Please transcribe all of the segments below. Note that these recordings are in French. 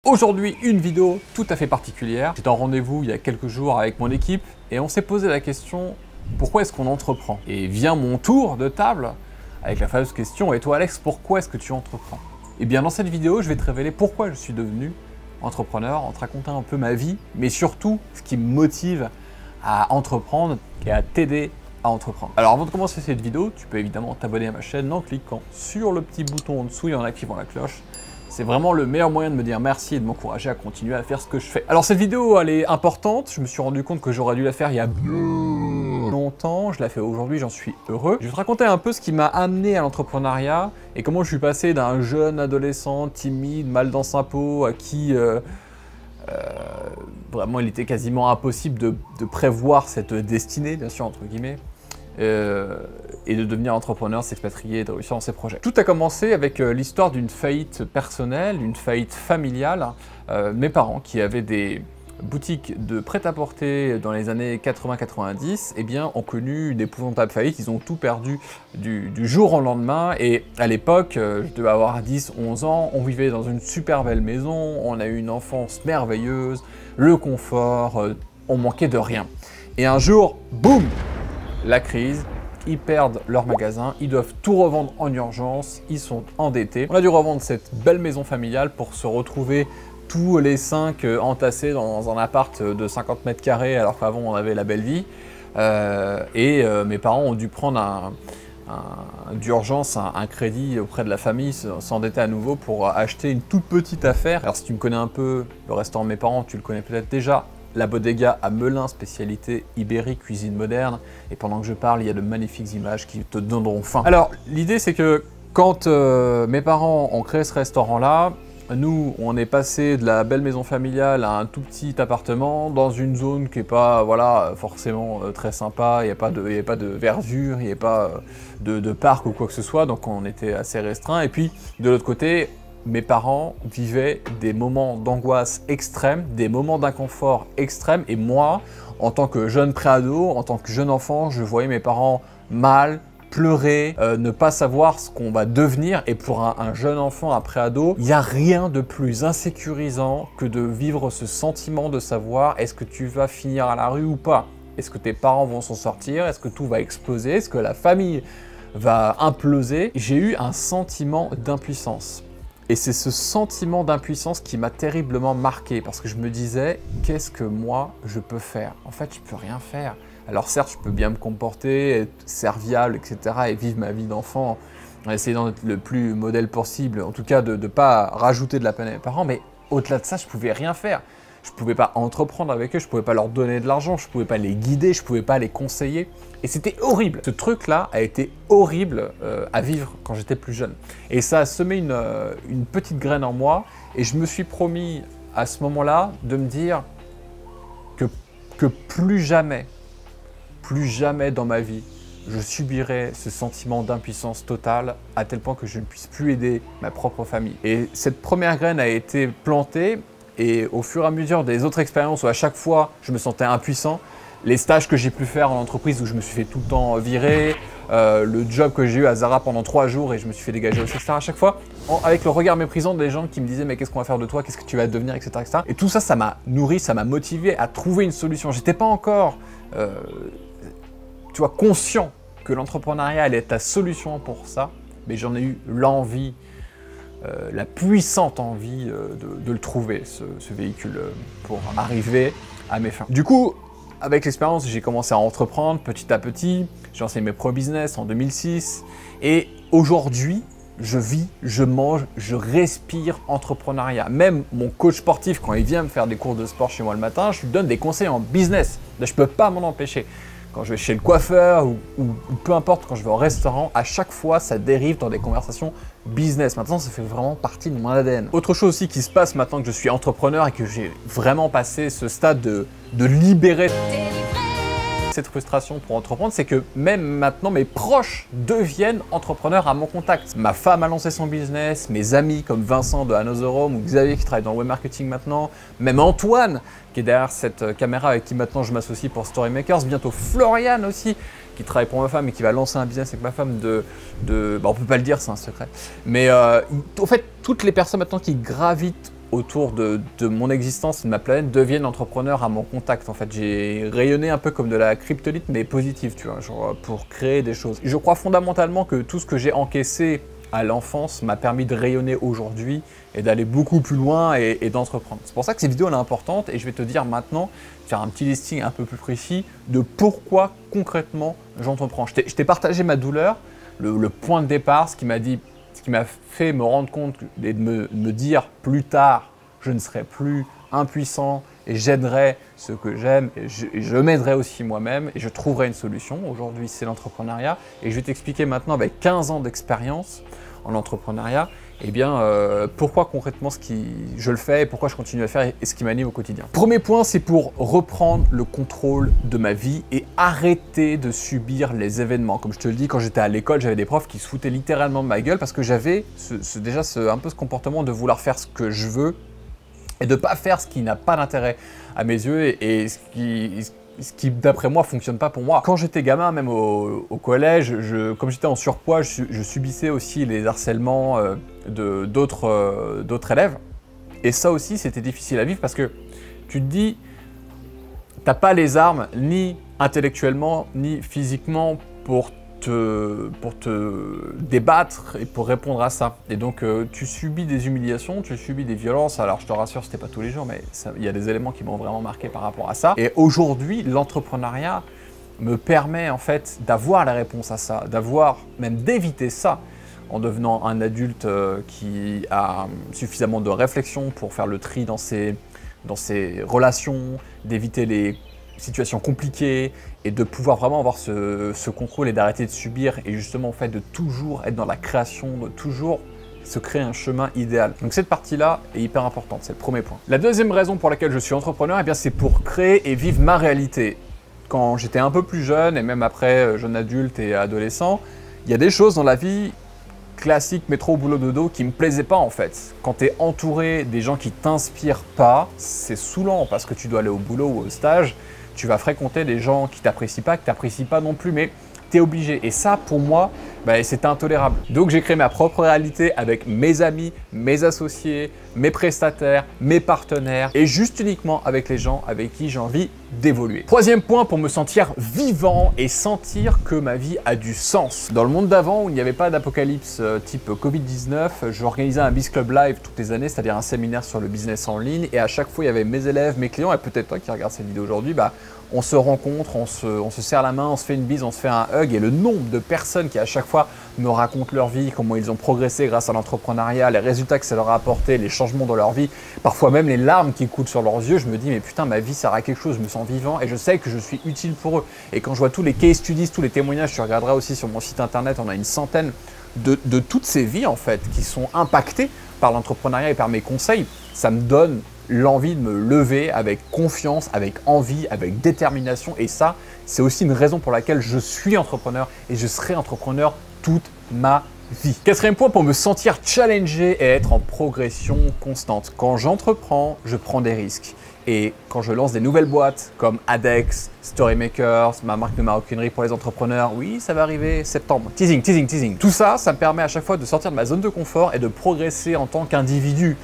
Aujourd'hui, une vidéo tout à fait particulière. J'étais en rendez-vous il y a quelques jours avec mon équipe et on s'est posé la question pourquoi est-ce qu'on entreprend? Et vient mon tour de table avec la fameuse question et toi Alex, pourquoi est-ce que tu entreprends? Et bien dans cette vidéo, je vais te révéler pourquoi je suis devenu entrepreneur, en te racontant un peu ma vie, mais surtout ce qui me motive à entreprendre et à t'aider à entreprendre. Alors avant de commencer cette vidéo, tu peux évidemment t'abonner à ma chaîne en cliquant sur le petit bouton en dessous et en activant la cloche. C'est vraiment le meilleur moyen de me dire merci et de m'encourager à continuer à faire ce que je fais. Alors cette vidéo, elle est importante. Je me suis rendu compte que j'aurais dû la faire il y a bien longtemps. Je la fais aujourd'hui, j'en suis heureux. Je vais te raconter un peu ce qui m'a amené à l'entrepreneuriat et comment je suis passé d'un jeune adolescent timide, mal dans sa peau, à qui vraiment il était quasiment impossible de prévoir cette destinée, bien sûr, entre guillemets. Et de devenir entrepreneur, s'expatrier et de réussir dans ses projets. Tout a commencé avec l'histoire d'une faillite personnelle, d'une faillite familiale. Mes parents, qui avaient des boutiques de prêt-à-porter dans les années 80-90, eh bien, ont connu une épouvantable faillite. Ils ont tout perdu du jour au lendemain. Et à l'époque, je devais avoir 10-11 ans, on vivait dans une super belle maison, on a eu une enfance merveilleuse, le confort, on manquait de rien. Et un jour, boum! La crise, ils perdent leur magasin, ils doivent tout revendre en urgence, ils sont endettés. On a dû revendre cette belle maison familiale pour se retrouver tous les 5 entassés dans un appart de 50 mètres carrés alors qu'avant on avait la belle vie. Mes parents ont dû prendre d'urgence un crédit auprès de la famille, s'endetter à nouveau pour acheter une toute petite affaire. Alors si tu me connais un peu, le restaurant de mes parents, tu le connais peut-être déjà. La Bodega à Melun, spécialité ibérique, cuisine moderne. Et pendant que je parle, il y a de magnifiques images qui te donneront faim. Alors, l'idée, c'est que quand mes parents ont créé ce restaurant-là, nous, on est passé de la belle maison familiale à un tout petit appartement dans une zone qui n'est pas forcément très sympa. Il n'y a pas de verdure, il n'y a pas de parc ou quoi que ce soit. Donc, on était assez restreint. Et puis, de l'autre côté, mes parents vivaient des moments d'angoisse extrême, des moments d'inconfort extrême, et moi, en tant que jeune préado, en tant que jeune enfant, je voyais mes parents mal, pleurer, ne pas savoir ce qu'on va devenir, et pour un jeune enfant, un préado, il n'y a rien de plus insécurisant que de vivre ce sentiment de savoir est-ce que tu vas finir à la rue ou pas? Est-ce que tes parents vont s'en sortir? Est-ce que tout va exploser? Est-ce que la famille va imploser? J'ai eu un sentiment d'impuissance. Et c'est ce sentiment d'impuissance qui m'a terriblement marqué parce que je me disais, qu'est-ce que moi je peux faire? En fait, je peux rien faire. Alors certes, je peux bien me comporter, être serviable, etc. et vivre ma vie d'enfant en essayant d'être le plus modèle possible, en tout cas de ne pas rajouter de la peine à mes parents, mais au-delà de ça, je pouvais rien faire. Je ne pouvais pas entreprendre avec eux, je ne pouvais pas leur donner de l'argent, je ne pouvais pas les guider, je ne pouvais pas les conseiller. Et c'était horrible. Ce truc-là a été horrible à vivre quand j'étais plus jeune. Et ça a semé une petite graine en moi. Et je me suis promis à ce moment-là de me dire que plus jamais dans ma vie, je subirai ce sentiment d'impuissance totale à tel point que je ne puisse plus aider ma propre famille. Et cette première graine a été plantée. Et au fur et à mesure des autres expériences où à chaque fois je me sentais impuissant, les stages que j'ai pu faire en entreprise où je me suis fait tout le temps virer, le job que j'ai eu à Zara pendant 3 jours et je me suis fait dégager aussi, etc. À chaque fois, avec le regard méprisant des gens qui me disaient mais qu'est-ce qu'on va faire de toi, qu'est-ce que tu vas devenir, etc., etc. Et tout ça, ça m'a nourri, ça m'a motivé à trouver une solution. J'étais pas encore, conscient que l'entrepreneuriat allait être la solution pour ça, mais j'en ai eu l'envie. La puissante envie de le trouver, ce véhicule, pour arriver à mes fins. Du coup, avec l'expérience, j'ai commencé à entreprendre petit à petit. J'ai lancé mes premiers business en 2006. Et aujourd'hui, je vis, je mange, je respire entrepreneuriat. Même mon coach sportif, quand il vient me faire des cours de sport chez moi le matin, je lui donne des conseils en business. Là, je ne peux pas m'en empêcher. Quand je vais chez le coiffeur ou peu importe, quand je vais au restaurant, à chaque fois, ça dérive dans des conversations business. Maintenant, ça fait vraiment partie de mon ADN. Autre chose aussi qui se passe maintenant que je suis entrepreneur et que j'ai vraiment passé ce stade de libérer cette frustration pour entreprendre, c'est que même maintenant, mes proches deviennent entrepreneurs à mon contact. Ma femme a lancé son business, mes amis comme Vincent de Another Home ou Xavier qui travaille dans le web marketing maintenant, même Antoine qui est derrière cette caméra avec qui maintenant je m'associe pour Storymakers, bientôt Florian aussi qui travaille pour ma femme et qui va lancer un business avec ma femme on peut pas le dire, c'est un secret. Mais en fait, toutes les personnes maintenant qui gravitent autour de mon existence et de ma planète deviennent entrepreneurs à mon contact. En fait, j'ai rayonné un peu comme de la kryptonite, mais positive, tu vois, genre pour créer des choses. Je crois fondamentalement que tout ce que j'ai encaissé à l'enfance m'a permis de rayonner aujourd'hui et d'aller beaucoup plus loin et d'entreprendre. C'est pour ça que cette vidéo elle est importante et je vais te dire maintenant, faire un petit listing un peu plus précis de pourquoi concrètement j'entreprends. Je t'ai partagé ma douleur, le point de départ, ce qui m'a fait me rendre compte et de me dire plus tard, je ne serai plus impuissant et j'aiderai ceux que j'aime et je m'aiderai aussi moi-même et je trouverai une solution. Aujourd'hui, c'est l'entrepreneuriat et je vais t'expliquer maintenant avec 15 ans d'expérience en entrepreneuriat, eh bien, pourquoi concrètement je le fais et pourquoi je continue à le faire et ce qui m'anime au quotidien. Premier point, c'est pour reprendre le contrôle de ma vie et arrêter de subir les événements. Comme je te le dis, quand j'étais à l'école, j'avais des profs qui se foutaient littéralement de ma gueule parce que j'avais un peu ce comportement de vouloir faire ce que je veux et de ne pas faire ce qui n'a pas d'intérêt à mes yeux et ce qui d'après moi, fonctionne pas pour moi. Quand j'étais gamin, même au collège, comme j'étais en surpoids, je subissais aussi les harcèlements d'autres élèves. Et ça aussi, c'était difficile à vivre parce que tu te dis, t'as pas les armes, ni intellectuellement, ni physiquement, pour te débattre et pour répondre à ça. Et donc, tu subis des humiliations, tu subis des violences. Alors, je te rassure, c'était pas tous les jours, mais il y a des éléments qui m'ont vraiment marqué par rapport à ça. Et aujourd'hui, l'entrepreneuriat me permet en fait d'avoir la réponse à ça, même d'éviter ça en devenant un adulte qui a suffisamment de réflexion pour faire le tri dans ses relations, d'éviter les situations compliquées et de pouvoir vraiment avoir ce contrôle et d'arrêter de subir et justement en fait de toujours être dans la création, de toujours se créer un chemin idéal. Donc cette partie-là est hyper importante, c'est le premier point. La deuxième raison pour laquelle je suis entrepreneur, eh bien c'est pour créer et vivre ma réalité. Quand j'étais un peu plus jeune et même après jeune adulte et adolescent, il y a des choses dans la vie classique, métro, boulot, dodo, qui me plaisaient pas en fait. Quand tu es entouré des gens qui t'inspirent pas, c'est saoulant parce que tu dois aller au boulot ou au stage, tu vas fréquenter des gens qui t'apprécient pas, que t'apprécies pas non plus, mais tu es obligé. Et ça, pour moi, c'était intolérable. Donc j'ai créé ma propre réalité avec mes amis, mes associés, mes prestataires, mes partenaires et juste uniquement avec les gens avec qui j'ai envie d'évoluer. Troisième point, pour me sentir vivant et sentir que ma vie a du sens. Dans le monde d'avant, où il n'y avait pas d'apocalypse type Covid-19, j'organisais un Biz Club Live toutes les années, c'est-à-dire un séminaire sur le business en ligne. Et à chaque fois, il y avait mes élèves, mes clients, et peut-être toi qui regardes cette vidéo aujourd'hui, on se rencontre, on se serre la main, on se fait une bise, on se fait un hug. Et le nombre de personnes qui à chaque fois me racontent leur vie, comment ils ont progressé grâce à l'entrepreneuriat, les résultats que ça leur a apporté, les changements dans leur vie, parfois même les larmes qui coulent sur leurs yeux, je me dis mais putain, ma vie sert à quelque chose, je me sens vivant et je sais que je suis utile pour eux. Et quand je vois tous les case studies, tous les témoignages, tu regarderas aussi sur mon site internet, on a une centaine de toutes ces vies en fait qui sont impactées par l'entrepreneuriat et par mes conseils. Ça me donne l'envie de me lever avec confiance, avec envie, avec détermination. Et ça, c'est aussi une raison pour laquelle je suis entrepreneur et je serai entrepreneur toute ma vie. Quatrième point, pour me sentir challengé et être en progression constante. Quand j'entreprends, je prends des risques. Et quand je lance des nouvelles boîtes comme Adex, Storymakers, ma marque de maroquinerie pour les entrepreneurs, oui, ça va arriver septembre. Teasing, teasing, teasing. Tout ça, ça me permet à chaque fois de sortir de ma zone de confort et de progresser en tant qu'individu.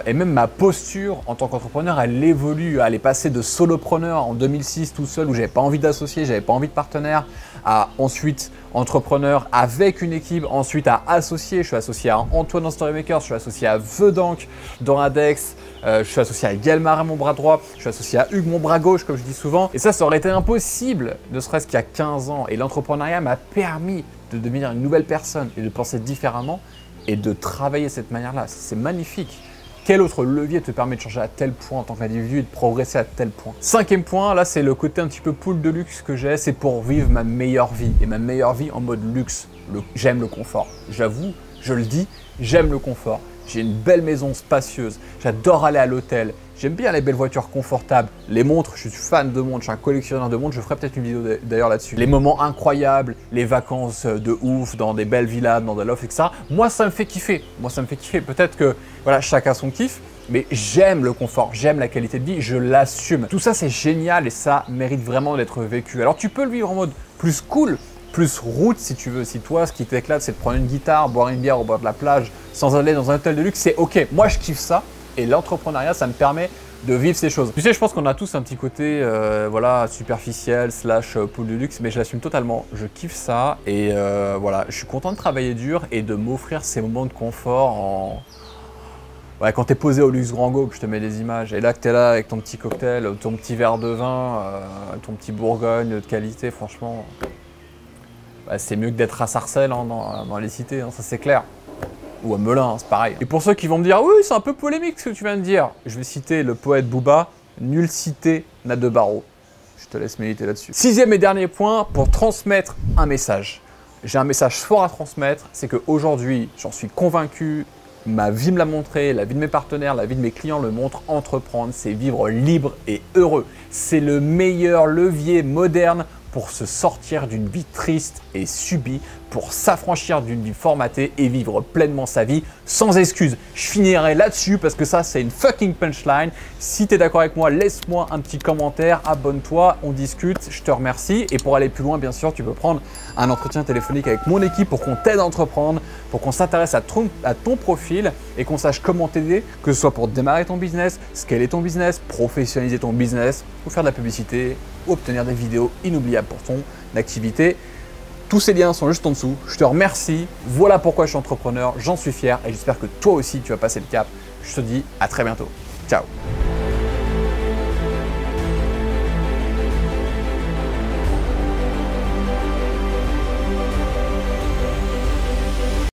Et même ma posture en tant qu'entrepreneur, elle évolue. Elle est passée de solopreneur en 2006 tout seul où j'avais pas envie d'associer, j'avais pas envie de partenaire, à ensuite entrepreneur avec une équipe, ensuite à associé. Je suis associé à Antoine dans Storymakers, je suis associé à Vedank dans Adex, je suis associé à Guelmar, mon bras droit, je suis associé à Hugues, mon bras gauche, comme je dis souvent. Et ça aurait été impossible, ne serait-ce qu'il y a 15 ans. Et l'entrepreneuriat m'a permis de devenir une nouvelle personne et de penser différemment et de travailler de cette manière-là. C'est magnifique. Quel autre levier te permet de changer à tel point en tant qu'individu et de progresser à tel point? Cinquième point, là c'est le côté un petit peu pool de luxe que j'ai, c'est pour vivre ma meilleure vie. Et ma meilleure vie en mode luxe. J'aime le confort. J'avoue, je le dis, j'aime le confort. J'ai une belle maison spacieuse, j'adore aller à l'hôtel, j'aime bien les belles voitures confortables, les montres, je suis fan de montres, je suis un collectionneur de montres, je ferai peut-être une vidéo d'ailleurs là-dessus. Les moments incroyables, les vacances de ouf dans des belles villas, dans des lofts, etc. Moi ça me fait kiffer, peut-être que voilà, chacun son kiff, mais j'aime le confort, j'aime la qualité de vie, je l'assume. Tout ça c'est génial et ça mérite vraiment d'être vécu. Alors tu peux le vivre en mode plus cool, plus route si tu veux, si toi ce qui t'éclate c'est de prendre une guitare, boire une bière au bord de la plage sans aller dans un hôtel de luxe, c'est ok, moi je kiffe ça, et l'entrepreneuriat, ça me permet de vivre ces choses. Tu sais, je pense qu'on a tous un petit côté voilà, superficiel, slash pool de luxe, mais je l'assume totalement. Je kiffe ça et voilà, je suis content de travailler dur et de m'offrir ces moments de confort en... Ouais, quand t'es posé au luxe grand go, que je te mets les images, et là que t'es là avec ton petit cocktail, ton petit verre de vin, ton petit Bourgogne de qualité, franchement, bah, c'est mieux que d'être à Sarcelles hein, dans les cités, hein, ça c'est clair. Ou à Melun, hein, c'est pareil. Et pour ceux qui vont me dire, oui, c'est un peu polémique ce que tu viens de dire, je vais citer le poète Booba, nulle cité n'a de barreaux. Je te laisse méditer là-dessus. 6e et dernier point, pour transmettre un message. J'ai un message fort à transmettre, c'est qu'aujourd'hui, j'en suis convaincu, ma vie me l'a montré, la vie de mes partenaires, la vie de mes clients le montre, entreprendre, c'est vivre libre et heureux. C'est le meilleur levier moderne pour se sortir d'une vie triste et subie, pour s'affranchir d'une vie formatée et vivre pleinement sa vie sans excuse. Je finirai là-dessus parce que ça, c'est une fucking punchline. Si tu es d'accord avec moi, laisse-moi un petit commentaire, abonne-toi, on discute, je te remercie. Et pour aller plus loin, bien sûr, tu peux prendre un entretien téléphonique avec mon équipe pour qu'on t'aide à entreprendre, pour qu'on s'intéresse à ton profil et qu'on sache comment t'aider, que ce soit pour démarrer ton business, scaler ton business, professionnaliser ton business, ou faire de la publicité, ou obtenir des vidéos inoubliables pour ton activité. Tous ces liens sont juste en dessous. Je te remercie. Voilà pourquoi je suis entrepreneur. J'en suis fier et j'espère que toi aussi tu vas passer le cap. Je te dis à très bientôt. Ciao.